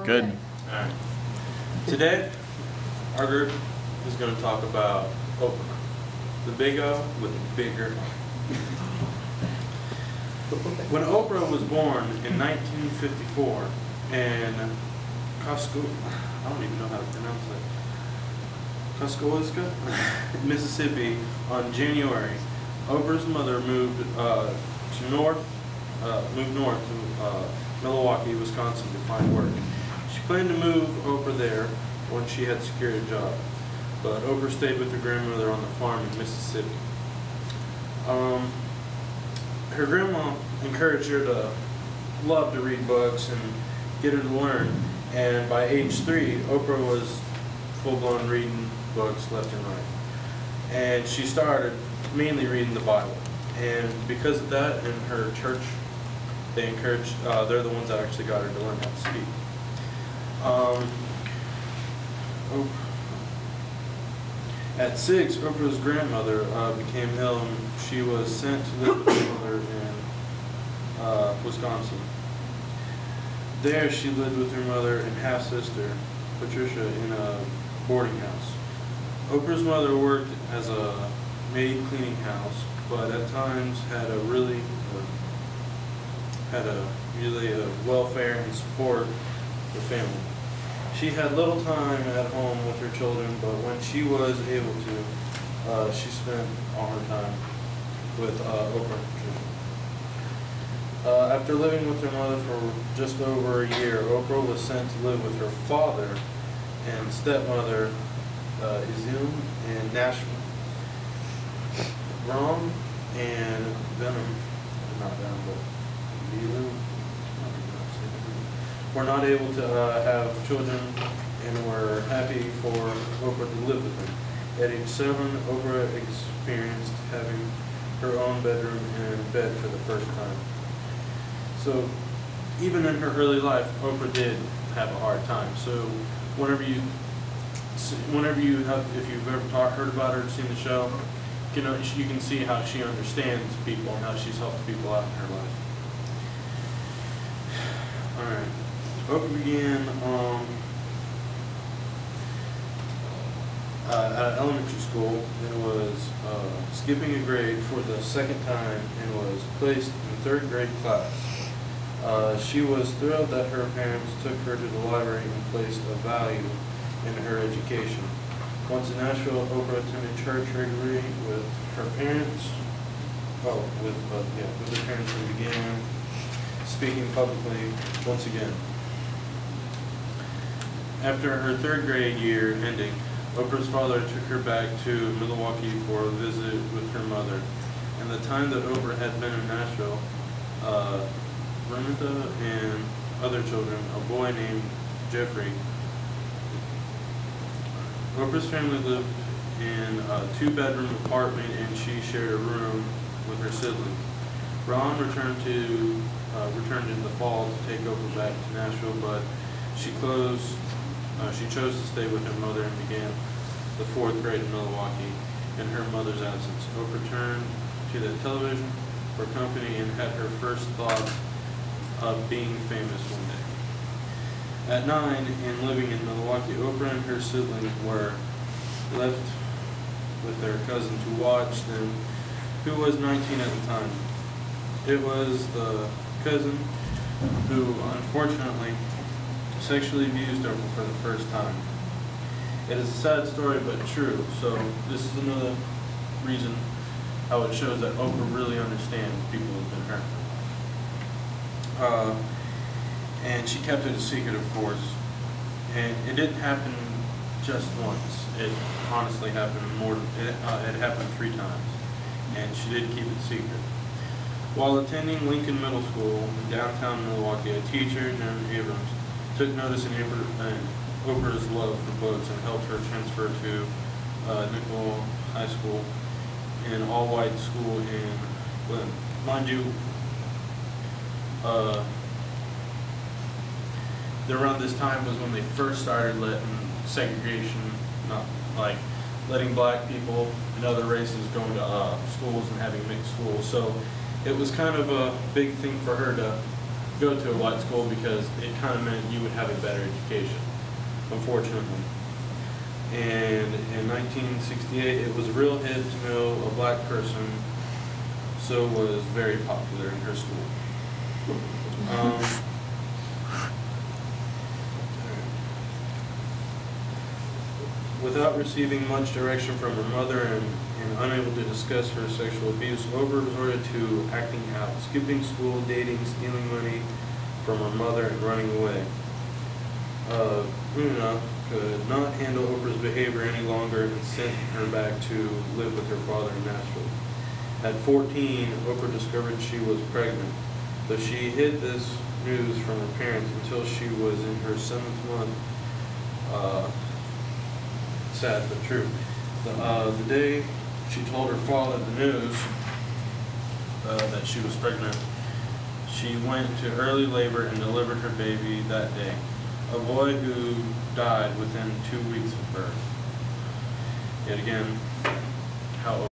Good. All right. Today, our group is going to talk about Oprah. The big O with the bigger. When Oprah was born in 1954 in Costco, I don't even know how to pronounce it, Costcoiska, Mississippi, on January, Oprah's mother moved north to Milwaukee, Wisconsin to find work. She planned to move Oprah there when she had secured a job, but Oprah stayed with her grandmother on the farm in Mississippi. Her grandma encouraged her to love to read books and get her to learn, and by age 3, Oprah was full-blown reading books left and right. And she started mainly reading the Bible. And because of that, in her church, they encouraged, they're the ones that actually got her to learn how to speak. At 6, Oprah's grandmother became ill, and she was sent to live with her mother in Wisconsin. There, she lived with her mother and half-sister, Patricia, in a boarding house. Oprah's mother worked as a maid cleaning house, but at times had a really welfare and support the family. She had little time at home with her children, but when she was able to, she spent all her time with Oprah. After living with her mother for just over a year, Oprah was sent to live with her father and stepmother, Izum, in Nashville. Ron and Venom, not Venom, but Venom, were not able to have children and were happy for Oprah to live with them. At age 7, Oprah experienced having her own bedroom and bed for the first time. So, even in her early life, Oprah did have a hard time. So, if you've ever heard about her and seen the show, you can see how she understands people and how she's helped people out in her life. All right. Oprah began at elementary school and was skipping a grade for the second time and was placed in 3rd grade class. She was thrilled that her parents took her to the library and placed a value in her education. Once in Nashville, Oprah attended church regularly with her parents. With her parents, and began speaking publicly once again. After her 3rd grade year ending, Oprah's father took her back to Milwaukee for a visit with her mother. And the time that Oprah had been in Nashville, Renata and other children, a boy named Jeffrey. Oprah's family lived in a 2-bedroom apartment, and she shared a room with her siblings. Ron returned in the fall to take Oprah back to Nashville, but she chose to stay with her mother and began the 4th grade in Milwaukee in her mother's absence. Oprah turned to the television for company and had her first thought of being famous one day. At 9 and living in Milwaukee, Oprah and her siblings were left with their cousin to watch them, who was 19 at the time. It was the cousin who, unfortunately, sexually abused Oprah for the first time. It is a sad story, but true. So this is another reason how it shows that Oprah really understands people who've been hurt. And she kept it a secret, of course. And it didn't happen just once. It honestly happened it happened 3 times. And she did keep it secret. While attending Lincoln Middle School in downtown Milwaukee, a teacher named Abrams took notice in Oprah's love for books and helped her transfer to Nickel High School, an all-white school in Glen. Mind you, around this time was when they first started letting segregation, not like letting black people and other races go into schools and having mixed schools. So it was kind of a big thing for her to go to a white school because it kind of meant you would have a better education, unfortunately. And in 1968, it was a real hit to know a black person, so was very popular in her school. Without receiving much direction from her mother and unable to discuss her sexual abuse, Oprah resorted to acting out, skipping school, dating, stealing money from her mother, and running away. Una could not handle Oprah's behavior any longer and sent her back to live with her father in Nashville. At 14, Oprah discovered she was pregnant, though she hid this news from her parents until she was in her 7th month. Sad but true. The day she told her father the news that she was pregnant, she went to early labor and delivered her baby that day, a boy who died within 2 weeks of birth. Yet again, how